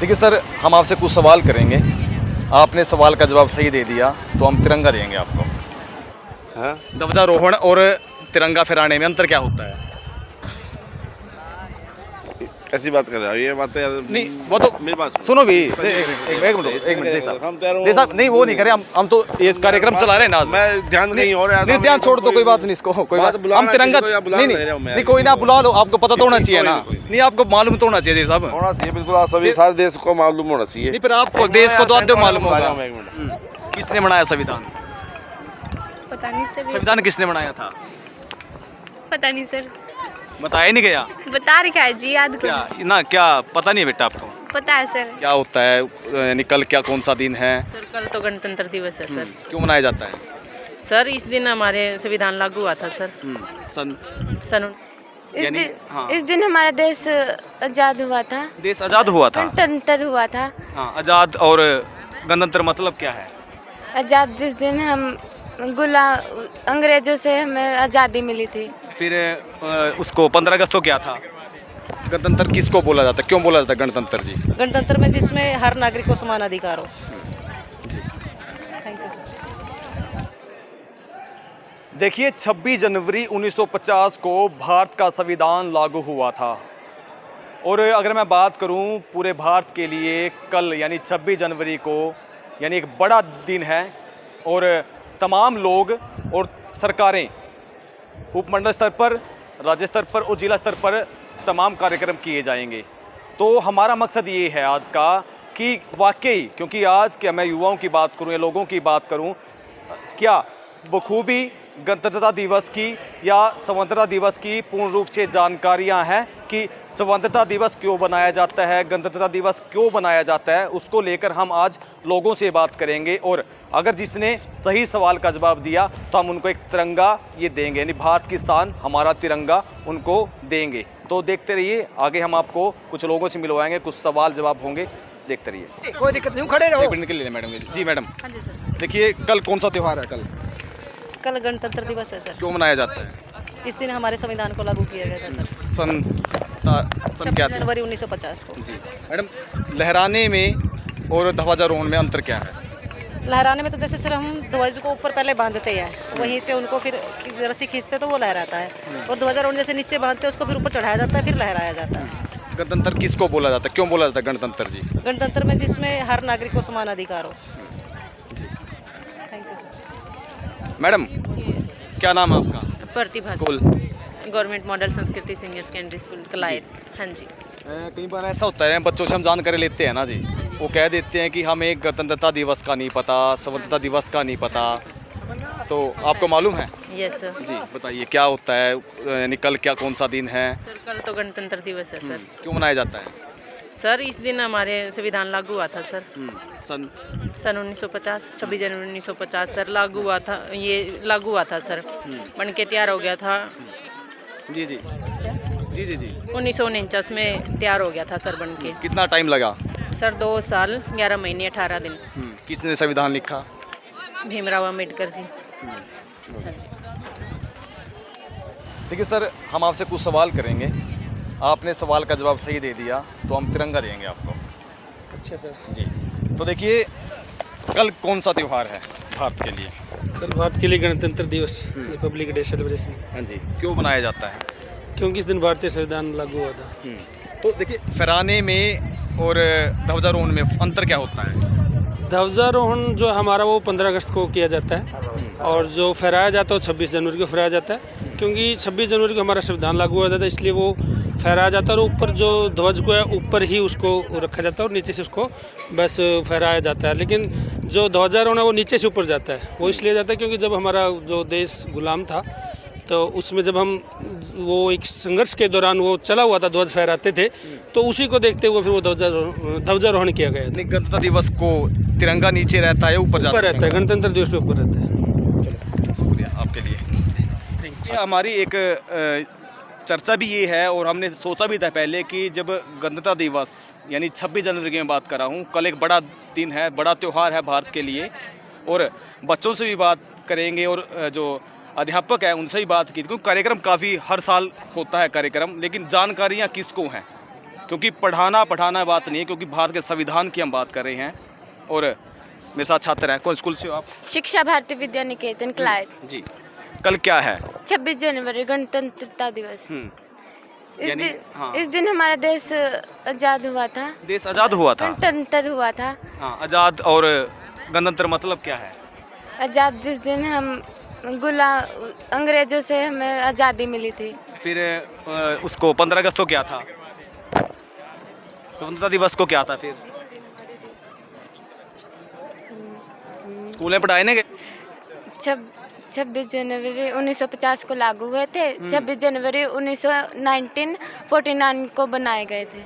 देखिए सर, हम आपसे कुछ सवाल करेंगे, आपने सवाल का जवाब सही दे दिया तो हम तिरंगा देंगे आपको। हाँ? ध्वजारोहण और तिरंगा फहराने में अंतर क्या होता है? ऐसी बात कर रहे हो, ये बातें यार नहीं वो तो मेरी बात सुनो भी, एक मिनट जी साहब, नहीं साहब, नहीं वो नहीं करें हम तो ये कार्यक्रम चला रहे हैं ना। मैं ध्यान नहीं हो रहा, नहीं ध्यान छोड़ दो, कोई बात नहीं, इसको कोई बात, हम तिरंगा नहीं कोई ना बुला लो, आपको पता तो होना चाहिए ना, नहीं आपको मालूम तो होना चाहिए साहब, होना चाहिए बिल्कुल, आप सभी सारे देश को मालूम होना चाहिए। नहीं फिर आपको देश को तो आते मालूम होगा। किसने बनाया संविधान? पता नहीं सर, संविधान किसने बनाया था? पता नहीं सर, बताया नहीं गया बता रखा है जी, याद क्या करो। ना, क्या पता नहीं है बेटा आपको? पता है सर। क्या होता है, निकल क्या कौन सा दिन है? सर कल तो गणतंत्र दिवस है सर। क्यों मनाया जाता है? सर इस दिन हमारे संविधान लागू हुआ था सर। सन सन हाँ। इस दिन हमारा देश आजाद हुआ था, देश आजाद हुआ था। गणतंत्र हुआ था। हाँ, आजाद और गणतंत्र मतलब क्या है? आजाद जिस दिन हम अंग्रेजों से हमें आज़ादी मिली थी। फिर उसको 15 अगस्त को क्या था? गणतंत्र किसको बोला जाता है, क्यों बोला जाता है गणतंत्र जी? गणतंत्र में जिसमें हर नागरिक को समान अधिकार हो। जी थैंक यू सर। देखिए, 26 जनवरी 1950 को भारत का संविधान लागू हुआ था, और अगर मैं बात करूं पूरे भारत के लिए कल यानी 26 जनवरी को यानी एक बड़ा दिन है, और तमाम लोग और सरकारें उपमंडल स्तर पर, राज्य स्तर पर और जिला स्तर पर तमाम कार्यक्रम किए जाएंगे। तो हमारा मकसद ये है आज का कि वाकई, क्योंकि आज के मैं युवाओं की बात करूं या लोगों की बात करूं, क्या बखूबी गणतंत्रता दिवस की या स्वतंत्रता दिवस की पूर्ण रूप से जानकारियां हैं कि स्वतंत्रता दिवस क्यों बनाया जाता है, गणतंत्रता दिवस क्यों बनाया जाता है, उसको लेकर हम आज लोगों से बात करेंगे। और अगर जिसने सही सवाल का जवाब दिया तो हम उनको एक तिरंगा ये देंगे, यानी भारत की शान हमारा तिरंगा उनको देंगे। तो देखते रहिए, आगे हम आपको कुछ लोगों से मिलवाएंगे, कुछ सवाल जवाब होंगे, देखते रहिए। कोई दिक्कत नहीं, खड़े रहो। एक मिनट के लिए मैडम जी। मैडम हाँ जी सर। देखिए, कल कौन सा त्यौहार है? कल गणतंत्र दिवस है सर। क्यों मनाया जाता है? इस दिन हमारे संविधान को लागू किया गया था सर। सन 26 क्या था? जनवरी 1950 को। जी मैडम, लहराने में और ध्वजारोहण में अंतर क्या है? लहराने में तो जैसे सर हम ध्वज को ऊपर पहले बांधते हैं, वहीं से उनको फिर रस्सी खींचते तो वो लहराता है, और ध्वजारोहण जैसे नीचे बांधते हैं उसको फिर ऊपर चढ़ाया जाता है, फिर लहराया जाता है। गणतंत्र किसको बोला जाता है, क्यों बोला जाता है गणतंत्र जी? गणतंत्र में जिसमें हर नागरिक को समान अधिकार हो। जी थैंक यू सर। मैडम, क्या नाम है आपका? प्रतिभा स्कूल? गवर्नमेंट मॉडल संस्कृति सीनियर सेकेंडरी स्कूल कलायत। हाँ जी। कई बार ऐसा होता है, बच्चों से हम जानकारी लेते हैं ना जी, वो कह देते हैं कि हमें गणतंत्रता दिवस का नहीं पता, स्वतंत्रता दिवस का नहीं पता, तो आपको मालूम है? Yes sir. जी बताइए, क्या होता है, यानी कल क्या कौन सा दिन है? सर कल तो गणतंत्र दिवस है सर। क्यों मनाया जाता है? सर इस दिन हमारे संविधान लागू हुआ था सर। सन 1950, 26 जनवरी 1950 सर लागू हुआ था, ये लागू हुआ था सर, बन के तैयार हो गया था। जी जी जी जी जी 1949 में तैयार हो गया था सर बन के। कितना टाइम लगा? सर 2 साल 11 महीने 18 दिन। किसने संविधान लिखा? भीमराव अम्बेडकर जी। देखिए सर, हम आपसे कुछ सवाल करेंगे, आपने सवाल का जवाब सही दे दिया तो हम तिरंगा देंगे आपको। अच्छा सर। जी तो देखिए, कल कौन सा त्यौहार है भारत के लिए? सर भारत के लिए गणतंत्र दिवस, रिपब्लिक डे सेलिब्रेशन। हाँ जी। क्यों मनाया जाता है? क्योंकि इस दिन भारतीय संविधान लागू हुआ था। तो देखिए, फहराने में और ध्वजारोहण में अंतर क्या होता है? ध्वजारोहण जो हमारा वो 15 अगस्त को किया जाता है, और जो फहराया जाता है वो 26 जनवरी को फहराया जाता है, क्योंकि 26 जनवरी को हमारा संविधान लागू हुआ था, इसलिए वो फहराया जाता है। और ऊपर जो ध्वज को है ऊपर ही उसको रखा जाता है, और नीचे से उसको बस फहराया जाता है। लेकिन जो ध्वजारोहण है वो नीचे से ऊपर जाता है, वो इसलिए जाता है क्योंकि जब हमारा जो देश गुलाम था तो उसमें जब हम वो एक संघर्ष के दौरान वो चला हुआ था, ध्वज फहराते थे, तो उसी को देखते हुए फिर वो ध्वजारोहण किया गया था। गणतंत्र दिवस को तिरंगा नीचे रहता है, ऊपर रहता है, गणतंत्र दिवस के ऊपर रहता है। शुक्रिया आपके लिए। हमारी एक चर्चा भी ये है, और हमने सोचा भी था पहले कि जब गणतंत्र दिवस यानी 26 जनवरी की मैं बात कर रहा हूँ, कल एक बड़ा दिन है, बड़ा त्यौहार है भारत के लिए, और बच्चों से भी बात करेंगे और जो अध्यापक हैं उनसे ही बात की, क्योंकि कार्यक्रम काफ़ी हर साल होता है कार्यक्रम, लेकिन जानकारियाँ किसको हैं क्योंकि पढ़ाना बात नहीं है, क्योंकि भारत के संविधान की हम बात कर रहे हैं। और मेरे साथ छात्र हैं। कौन स्कूल से हो आप? शिक्षा भारती विद्या निकेतन क्लाइट। जी, कल क्या है? 26 जनवरी गणतंत्रता दिवस। यानी हाँ, इस दिन हमारा देश आजाद हुआ था। देश आज़ाद हुआ था। गणतंत्र हुआ था। हाँ, आज़ाद और गणतंत्र मतलब क्या है? आजाद जिस दिन हम अंग्रेजों से हमें आज़ादी मिली थी। फिर उसको 15 अगस्त को क्या था? स्वतंत्रता दिवस को क्या था? फिर स्कूल में पढ़ाए नहीं गए? 26 जनवरी 1950 को लागू हुए थे। 26 जनवरी 1949 को बनाए गए थे।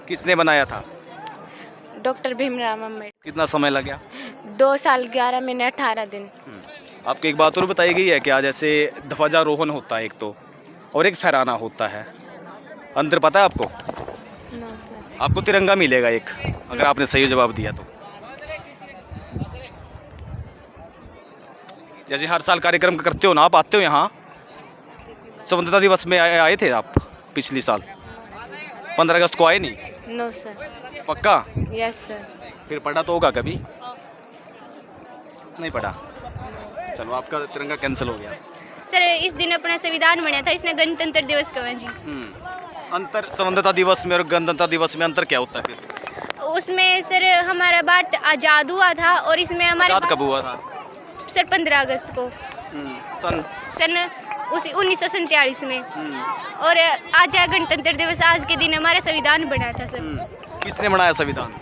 किसने बनाया था? डॉक्टर भीमराव अम्बेडकर। कितना समय लग गया? 2 साल 11 महीने 18 दिन। आपको एक बात और बताई गई है क्या? जैसे ध्वजारोहण होता है एक तो, और एक फहराना होता है, अंतर पता है आपको? No sir. आपको तिरंगा मिलेगा एक, अगर आपने सही जवाब दिया तो। जैसे हर साल कार्यक्रम करते हो ना आप, आते हो यहाँ, स्वतंत्रता दिवस में आए थे आप पिछली साल? 15 अगस्त को आए नहीं? No sir. पक्का? Yes sir. फिर पढ़ा तो होगा कभी? नहीं पढ़ा? चलो, आपका तिरंगा कैंसिल हो गया। सर इस दिन अपना संविधान बना था, इसने गणतंत्र दिवस कहा जी। अंतर स्वतंत्रता दिवस में और गणतंत्र दिवस में अंतर क्या होता है फिर? उसमें सर हमारा भारत आज़ाद हुआ था और इसमें हमारे आज़ाद कब हुआ था? सर 15 अगस्त को सन 1947 में। और आज है गणतंत्र दिवस, आज के दिन हमारा संविधान बना था सर। किसने बनाया संविधान?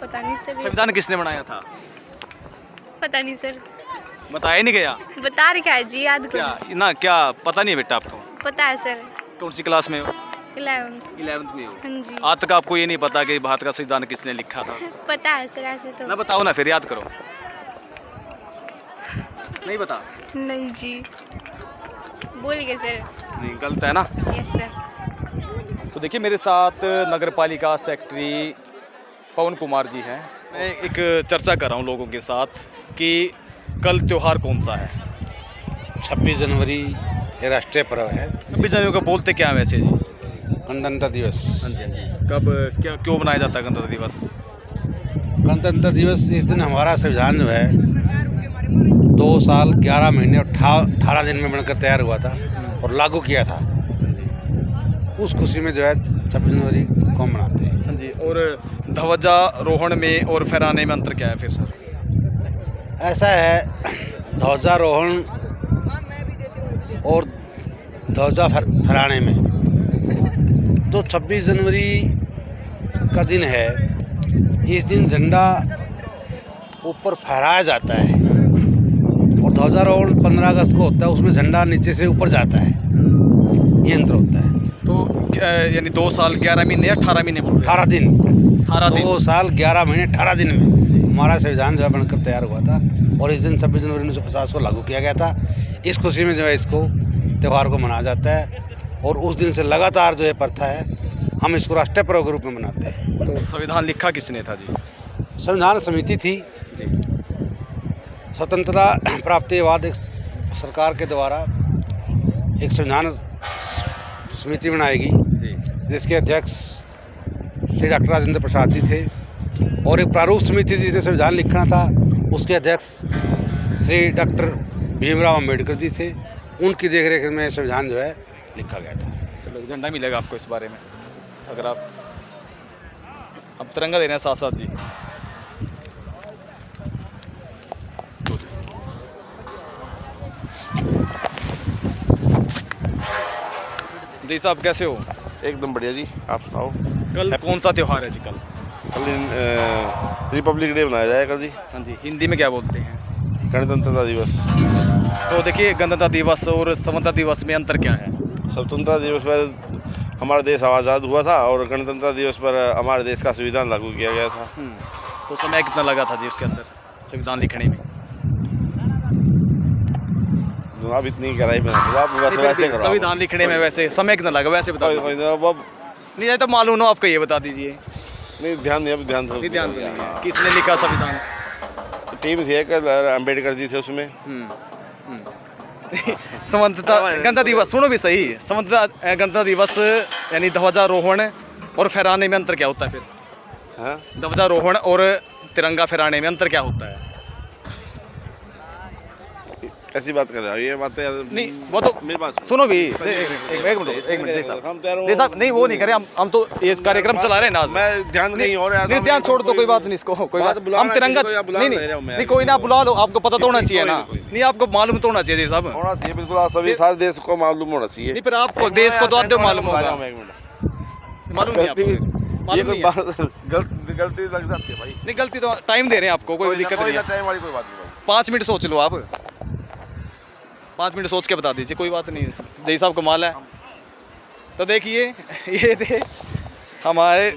पता नहीं सर। संविधान किसने बनाया था? पता नहीं सर। बताया नहीं गया? बता रखा है जी, याद क्या करो। ना, क्या पता नहीं है बेटा आपको? पता है सर। कौन सी क्लास में हो? 11th में हो? हाँ जी। आज तक आपको ये नहीं पता कि भारत का संविधान किसने लिखा था? पता है सर, ऐसे तो ना बताओ ना, फिर याद करो। नहीं बता? नहीं जी, बोल गए सर। नहीं, गलत है ना? Yes sir. तो देखिए, मेरे साथ नगर पालिका सेक्रेटरी पवन कुमार जी हैं। मैं एक चर्चा कर रहा हूँ लोगों के साथ कि कल त्यौहार कौन सा है? 26 जनवरी ये राष्ट्रीय पर्व है। 26 जनवरी को बोलते क्या है वैसे जी? गणतंत्र दिवस। हाँ जी, हाँ जी। कब क्यों मनाया जाता है गणतंत्र दिवस? गणतंत्र दिवस इस दिन हमारा संविधान जो है 2 साल 11 महीने और 18 दिन में बनकर तैयार हुआ था और लागू किया था। उस खुशी में जो है 26 जनवरी को मनाते हैं। हाँ जी। और ध्वजारोहण में और फहराने में अंतर क्या है फिर सर? ऐसा है, ध्वजारोहण और ध्वजा फहराने में तो 26 जनवरी का दिन है। इस दिन झंडा ऊपर फहराया जाता है और ध्वजारोहण 15 अगस्त को होता है, उसमें झंडा नीचे से ऊपर जाता है। ये अंतर होता है। तो यानी 2 साल 11 महीने या 18 महीने बोल रहे हैं? 18 दिन। 2 साल 11 महीने 18 दिन में हमारा संविधान जो है बनकर तैयार हुआ था और इस दिन 26 जनवरी 1950 को लागू किया गया था। इस खुशी में जो है इसको त्यौहार को मनाया जाता है और उस दिन से लगातार जो है प्रथा है, हम इसको राष्ट्रीय पर्व के रूप में मनाते हैं। तो संविधान लिखा किसने था जी? संविधान समिति थी। स्वतंत्रता प्राप्ति के बाद एक सरकार के द्वारा एक संविधान समिति बनाएगी जिसके अध्यक्ष श्री डॉक्टर राजेंद्र प्रसाद जी थे और एक प्रारूप समिति थी जिसे संविधान लिखना था, उसके अध्यक्ष श्री डॉक्टर भीमराव अम्बेडकर जी थे। उनकी देखरेख में संविधान जो है लिखा गया था। चलो, झंडा मिलेगा आपको इस बारे में अगर आप तिरंगा दे रहे हैं साथ साथ जी। जी साहब, कैसे हो? एकदम बढ़िया जी, आप सुनाओ। कल कौन सा त्यौहार है जी? कल रिपब्लिक डे मनाया जाएगा जी। हाँ जी, हिंदी में क्या बोलते हैं? गणतंत्रता दिवस। तो देखिए, गणतंत्रता दिवस और स्वतंत्रता दिवस में अंतर क्या है? स्वतंत्रता दिवस पर हमारा देश आज़ाद हुआ था और गणतंत्र दिवस पर हमारे देश का संविधान लागू किया गया था। तो समय कितना लगा था जी उसके अंदर संविधान लिखने में? जनाब इतनी गहराई में आप वैसे करो। संविधान लिखने में वैसे समय कितना लगा वैसे बता दीजिए। नहीं तो मालूम हो आपको, ये बता दीजिए। नहीं, ध्यान नहीं, अब ध्यान तो किसने लिखा संविधान? टीम थी एक, अम्बेडकर जी थे उसमें। स्वतंत्रता गणतंत्र दिवस, सुनो भी सही, स्वतंत्रता गणतंत्र दिवस यानी ध्वजारोहण और फहराने में अंतर क्या होता है फिर? हाँ? ध्वजारोहण और तिरंगा फहराने में अंतर क्या होता है? कैसी बात कर रहे हो ये बातें यार? नहीं वो तो मेरी बात सुनो भी, एक मिनट जय साहब, नहीं वो नहीं करे, हम तो ये कार्यक्रम चला रहे हैं ना आज। मैं ध्यान नहीं हो रहा, नहीं ध्यान छोड़ दो, कोई बात नहीं, इसको कोई बात, हम तिरंगा नहीं कोई ना, आप बुला लो, आपको पता तो होना चाहिए ना, नहीं आपको मालूम तो होना चाहिए साहब, होना चाहिए बिल्कुल, आप सभी सारे देश को मालूम होना चाहिए। नहीं फिर आपको देश को तो आप मालूम होगा, मालूम नहीं आपको, ये कोई बात गलती लग जाती है भाई। नहीं गलती तो टाइम दे रहे हैं आपको, कोई दिक्कत नहीं है, टाइम वाली कोई बात नहीं। 5 मिनट सोच लो आप, 5 मिनट सोच के बता दीजिए, कोई बात नहीं, जय साहब कमाल है। तो देखिए ये थे हमारे,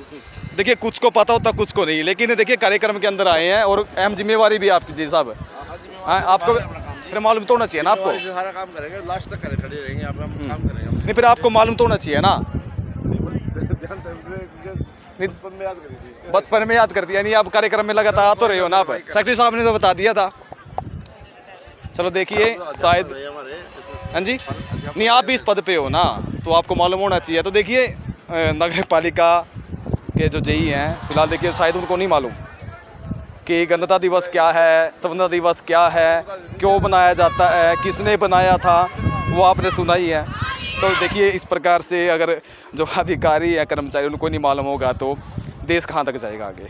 देखिए कुछ को पता होता कुछ को नहीं, लेकिन देखिए कार्यक्रम के अंदर आए हैं और अहम जिम्मेवारी भी आपकी जय साहब, हाँ आपको फिर मालूम तो होना चाहिए ना आपको, सारा काम करेंगे लास्ट तक खड़े रहेंगे आप, हम काम करेंगे। नहीं फिर आपको मालूम तो होना चाहिए ना, बचपन में याद कर दिया, यानी आप कार्यक्रम में लगातार आ तो रहे हो ना आप, सेक्रेटरी साहब ने तो बता दिया था। चलो देखिए शायद, हाँ जी, नहीं आप भी इस पद पे हो ना तो आपको मालूम होना चाहिए। तो देखिए नगर पालिका के जो जेई हैं फिलहाल देखिए शायद उनको नहीं मालूम कि गणतंत्र दिवस क्या है, स्वतंत्रता दिवस क्या है, क्यों बनाया जाता है, किसने बनाया था, वो आपने सुना ही है। तो देखिए इस प्रकार से अगर जो अधिकारी या कर्मचारी उनको नहीं मालूम होगा तो देश कहाँ तक जाएगा आगे।